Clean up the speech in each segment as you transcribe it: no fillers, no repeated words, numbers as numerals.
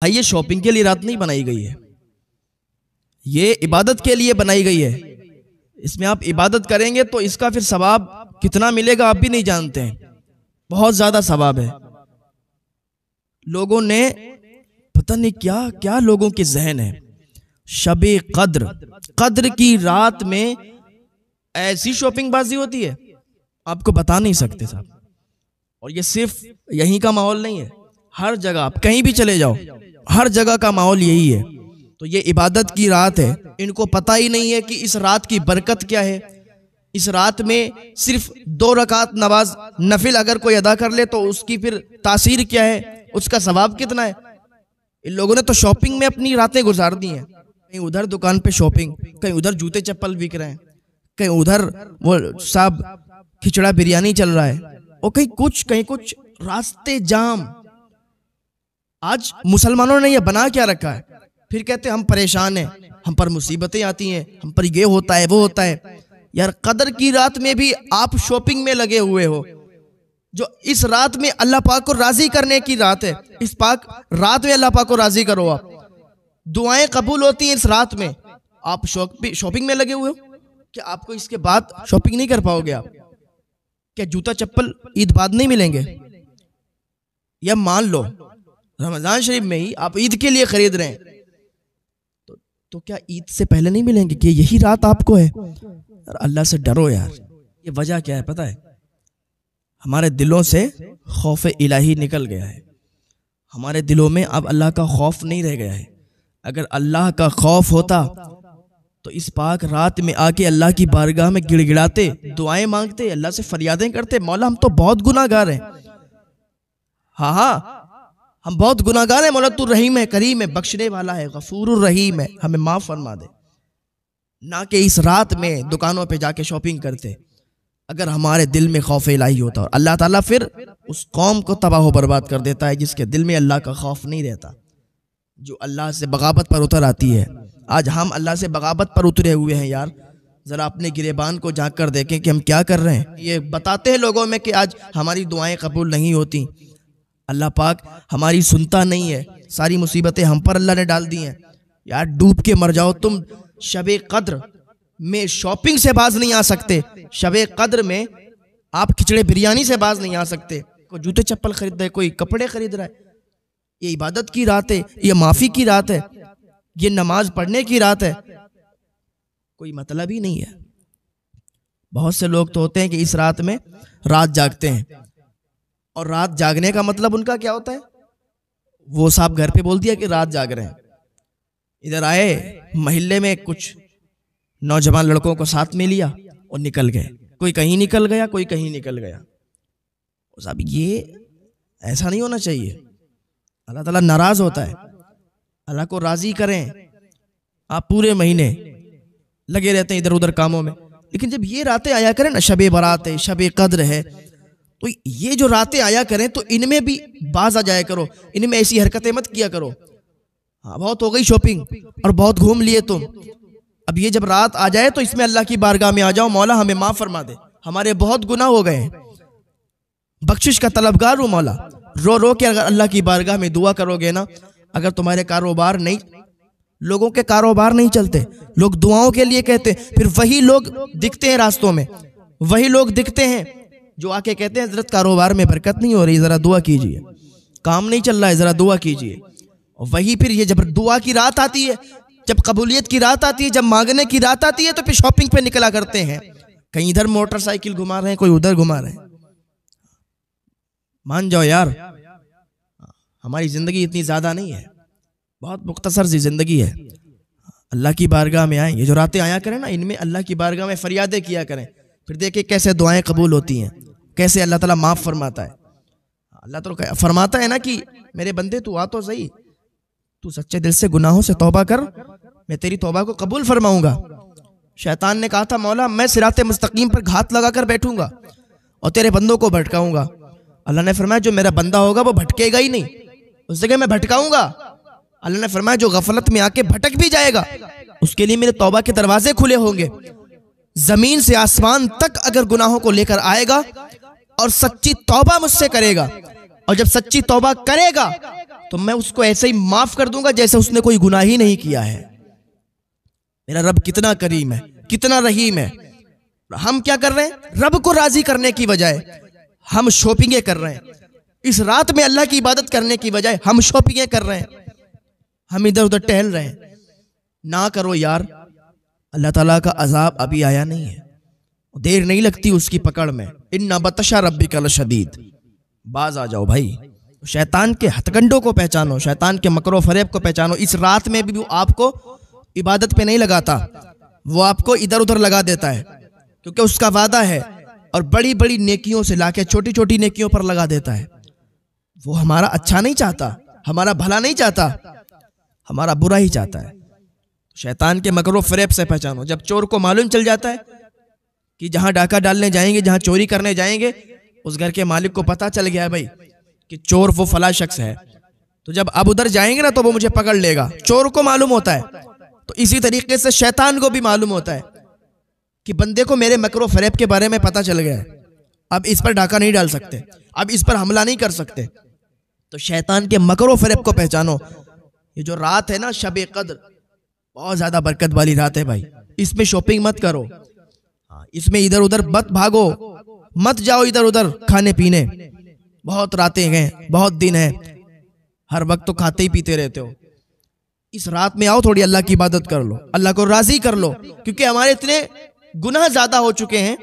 بھائی یہ شاپنگ کے لیے رات نہیں بنائی گئی ہے، یہ عبادت کے لیے بنائی گئی ہے۔ اس میں آپ عبادت کریں گے تو اس کا پھر ثواب کتنا ملے گا آپ بھی نہیں جانتے ہیں، بہت زیادہ ثواب ہے۔ لوگوں نے پتہ نہیں کیا کیا لوگوں کے ذہن ہے، شب قدر، قدر کی رات میں ایسی شاپنگ بازی ہوتی ہے آپ کو بتا نہیں سکتے صاحب۔ اور یہ صرف یہیں کا ماحول نہیں ہے، ہر جگہ آپ کہیں بھی چلے جاؤ ہر جگہ کا ماحول یہی ہے۔ تو یہ عبادت کی رات ہے، ان کو پتہ ہی نہیں ہے کہ اس رات کی برکت کیا ہے۔ اس رات میں صرف 2 رکعت نماز نفل اگر کوئی ادا کر لے تو اس کی پھر تاثیر کیا ہے، اس کا ثواب کتنا ہے۔ ان لوگوں نے تو شاپنگ میں اپنی راتیں گزار دی ہیں، کہیں ادھر دکان پہ شاپنگ، کہیں ادھر جوتے چپل بک رہے ہیں، کہیں ادھر وہ صاحب کھچڑا بریانی چل رہا ہے، اور کہیں کچھ راستے جام۔ آج مسلمانوں نے یہ بنا کیا رکھا ہے، پھر کہتے ہیں ہم پریشان ہیں، ہم پر مصیبتیں آتی ہیں، ہم پر یہ ہوتا ہے وہ ہوتا ہے۔ یار قدر کی رات میں بھی آپ شاپنگ میں لگے ہوئے ہو، جو اس رات میں اللہ پاک کو راضی کرنے کی رات ہے، اس پاک رات میں اللہ پاک کو راضی کرو۔ آپ دعائیں قبول ہوتی ہیں اس رات میں، آپ شاپنگ میں لگے ہوئے ہو کہ آپ کو اس کے بعد شاپنگ نہیں کر پاؤ گے۔ آپ کیا جوتا چپل عید بعد نہیں ملیں گے؟ یا مان لو رمضان شریف میں ہی آپ عید کے لیے خرید رہے ہیں تو کیا عید سے پہلے نہیں ملیں گے؟ کہ یہی رات آپ کو ہے۔ اللہ سے ڈرو یار۔ یہ وجہ کیا ہے پتہ ہے؟ ہمارے دلوں سے خوف الہی نکل گیا ہے، ہمارے دلوں میں اب اللہ کا خوف نہیں رہ گیا ہے۔ اگر اللہ کا خوف ہوتا تو اس پاک رات میں آ کے اللہ کی بارگاہ میں گڑ گڑاتے، دعائیں مانگتے، اللہ سے فریادیں کرتے، مولا ہم تو بہت گناہ گار ہیں، ہاں ہم بہت گناہ گار ہیں، مولا تو رحیم ہے، کریم ہے، بخشنے والا ہے، غفور الرحیم ہے، ہمیں معاف فرما دے۔ نہ کہ اس رات میں دکانوں پہ جا کے شاپنگ کرتے۔ اگر ہمارے دل میں خوف الہی ہوتا، اور اللہ تعالیٰ پھر اس قوم کو تباہ و برباد کر دیتا ہے جس کے دل میں اللہ کا خوف نہیں رہتا، جو اللہ سے بغاوت پر اتر آتی ہے۔ آج ہم اللہ سے بغاوت پر اترے ہوئے ہیں یار، ذرا اپنے گریبان کو جھانک کر دیکھیں کہ ہم کیا کر رہے ہیں۔ یہ بتاتے ہیں لوگوں میں کہ آج ہماری دعائیں قبول نہیں ہوتی، اللہ پاک ہماری سنتا نہیں ہے، ساری مصیبتیں ہم پر اللہ نے ڈال دی ہیں۔ یار ڈوب کے مر جاؤ تم، شب قدر میں شاپنگ سے باز نہیں آ سکتے، شب قدر میں آپ کھچڑے بریانی سے باز نہیں آ سکتے۔ کوئی جوتے چپل خرید رہا ہے، کوئی کپڑے خرید رہا ہے۔ یہ عبادت کی رات ہے، یہ معافی کی رات ہے، یہ نماز پڑھنے کی رات ہے، کوئی مطلب ہی نہیں ہے۔ بہت سے لوگ تو ہوتے ہیں کہ اس رات میں رات جاگتے ہیں، اور رات جاگنے کا مطلب ان کا کیا ہوتا ہے؟ وہ صاحب گھر پہ بول دیا کہ رات جاگ رہے ہیں، ادھر آئے محلے میں کچھ نوجوان لڑکوں کو ساتھ میں لیا اور نکل گئے، کوئی کہیں نکل گیا، کوئی کہیں نکل گیا۔ صاحب یہ ایسا نہیں ہونا چاہیے، اللہ تعالیٰ ناراض ہوتا ہے۔ اللہ کو راضی کریں۔ آپ پورے مہینے لگے رہتے ہیں ادھر ادھر کاموں میں، لیکن جب یہ راتیں آیا کریں نا، شب برات ہے، شب قدر ہے، تو یہ جو راتیں آیا کریں تو ان میں بھی باز آ جایا کرو، ان میں ایسی حرکتیں مت کیا کرو۔ ہاں بہت ہو گئی شاپنگ اور بہت گھوم لیے تم، اب یہ جب رات آ جائے تو اس میں اللہ کی بارگاہ میں آ جاؤ، مولا ہمیں معاف فرما دے، ہمارے بہت گناہ ہو گئے ہیں، بخشش کا طلبگار ہوں مولا۔ رو رو کے اگر اللہ کی بارگاہ میں دعا کرو گے نا، اگر تمہارے کاروبار نہیں، لوگوں کے کاروبار نہیں چلتے، لوگ دعاؤں کے لیے کہتے ہیں، پھر وہی لوگ دکھتے ہیں راستوں میں، وہی لوگ دکھتے ہیں جو آ کے کہتے ہیں حضرت کاروبار میں برکت نہیں ہو رہی، ذرا دعا کیجئے، کام نہیں چل رہا ہے، ذرا دعا کیجئے۔ اور وہی پھر یہ جب دعا کی رات آتی ہے، جب قبولیت کی رات آتی ہے، جب مانگنے کی رات آتی ہے، تو پھر شاپنگ پہ نکلا کرتے ہیں، کہیں ادھر موٹر سائیکل گھما رہے ہیں، کوئی ادھر گھما رہے ہیں۔ مان جاؤ یار، ہماری زندگی اتنی زیادہ نہیں ہے، بہت مختصر سی زندگی ہے۔ اللہ کی بارگاہ میں آئیں، یہ جو راتیں آیا کریں نا، ان میں اللہ کی بارگاہ میں فریادیں کیا کریں، پھر دیکھیں کیسے دعائیں قبول ہوتی ہیں، کیسے اللہ تعالیٰ معاف فرماتا ہے۔ اللہ تعالیٰ فرماتا ہے نا کہ میرے بندے تو آ تو صحیح، تو سچے دل سے گناہوں سے توبہ کر، میں تیری توبہ کو قبول فرماؤں گا۔ شیطان نے کہا تھا مولا میں صراط مستقیم پر گھات لگا کر بیٹھوں گا اور تیرے بندوں کو بھٹکاؤں گا۔ اللہ نے فرمایا جو میرا بندہ ہوگا وہ بھٹکے گا ہی نہیں، اس جگہ میں بھٹکاؤں گا۔ اللہ نے فرمایا جو غفلت میں آ کے بھٹک بھی جائے گا اس کے لیے میرے توبہ کے دروازے کھلے ہوں گے۔ زمین سے آسمان تک اگر گناہوں کو لے کر آئے گا اور سچی توبہ مجھ سے کرے گا، اور جب سچی توبہ کرے گا تو میں اس کو ایسے ہی معاف کر دوں گا جیسے اس نے کوئی گناہ ہی نہیں کیا ہے۔ میرا رب کتنا کریم ہے، کتنا رحیم ہے۔ ہم کیا کر رہے ہیں؟ رب کو راضی کرنے کی بجائے ہم شاپنگیں کر رہے ہیں۔ اس رات میں اللہ کی عبادت کرنے کی بجائے ہم شاپنگیں کر رہے ہیں، ہم ادھر ادھر ٹہل رہے ہیں۔ نہ کرو یار، اللہ تعالیٰ کا عذاب ابھی آیا نہیں ہے، دیر نہیں لگتی اس کی پکڑ میں۔ ان بطش ربک لشدید، باز آ جاؤ بھائی، شیطان کے ہتھ کنڈوں کو پہچانو، شیطان کے مکر و فریب کو پہچانو۔ اس رات میں بھی وہ آپ کو عبادت پہ نہیں لگاتا، وہ آپ کو ادھر ادھر لگا دیتا ہے، کیونکہ اس کا وعدہ ہے، اور بڑی بڑی نیکیوں سے لا کے چھوٹی چھوٹی نیکیوں پر لگا دیتا ہے۔ وہ ہمارا اچھا نہیں چاہتا، ہمارا بھلا نہیں چاہتا، ہمارا برا ہی چاہتا ہے۔ شیطان کے مکر و فریب سے پہچانو۔ جب چور کو معلوم چل جاتا ہے کہ جہاں ڈاکہ ڈالنے جائیں گے، جہاں چوری کرنے جائیں گے، اس گھر کے مالک کو پتا چل گیا ہے بھائی کہ چور وہ فلاں شخص ہے، تو جب اب ادھر جائیں گے نا تو وہ مجھے پکڑ لے گا۔ چور کو معلوم ہوتا ہے، تو اسی طریقے سے شیطان کو بھی معلوم ہوتا ہے کہ بندے کو میرے مکر و فریب کے بارے میں پتا چل گیا ہے، اب اس پر ڈاکہ نہیں ڈال سکتے، اب اس پر حملہ نہیں کر سکتے۔ تو شیطان کے مکر و فریب کو پہچانو۔ یہ جو رات ہے نا شب قدر، بہت زیادہ برکت والی رات ہے بھائی، اس میں شاپنگ مت کرو، اس میں ادھر ادھر مت بھاگو، مت جاؤ ادھر ادھر کھانے پینے۔ بہت راتیں ہیں، بہت دن ہیں، ہر وقت تو کھاتے ہی پیتے رہتے ہو۔ اس رات میں آؤ، تھوڑی اللہ کی عبادت کر لو، اللہ کو راضی کر لو، کیونکہ ہمارے اتنے گناہ زیادہ ہو چکے ہیں،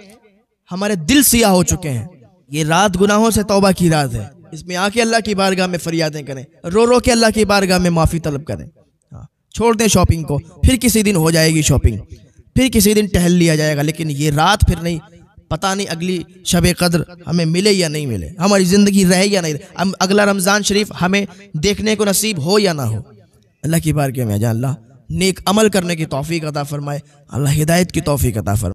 ہمارے دل سیاہ ہو چکے ہیں۔ یہ رات گناہوں سے توبہ کی رات ہے، اس میں آ کے اللہ کی بارگاہ میں فریادیں کریں، رو رو کے اللہ کی بارگاہ میں معافی طلب کریں۔ چھوڑ دیں شاپنگ کو، پھر کسی دن ہو جائے گی شاپنگ، پھر کسی دن ٹہل لیا جائے گا، لیکن یہ رات پھر نہیں، پتہ نہیں اگلی شب قدر ہمیں ملے یا نہیں ملے، ہماری زندگی رہے یا نہیں رہے، اگلا رمضان شریف ہمیں دیکھنے کو نصیب ہو یا نہ ہو۔ اللہ کی بارگاہ میں جا اللہ نیک عمل کرنے کی توفیق عطا فرمائے، اللہ ہدایت کی توفیق عطا فرمائے۔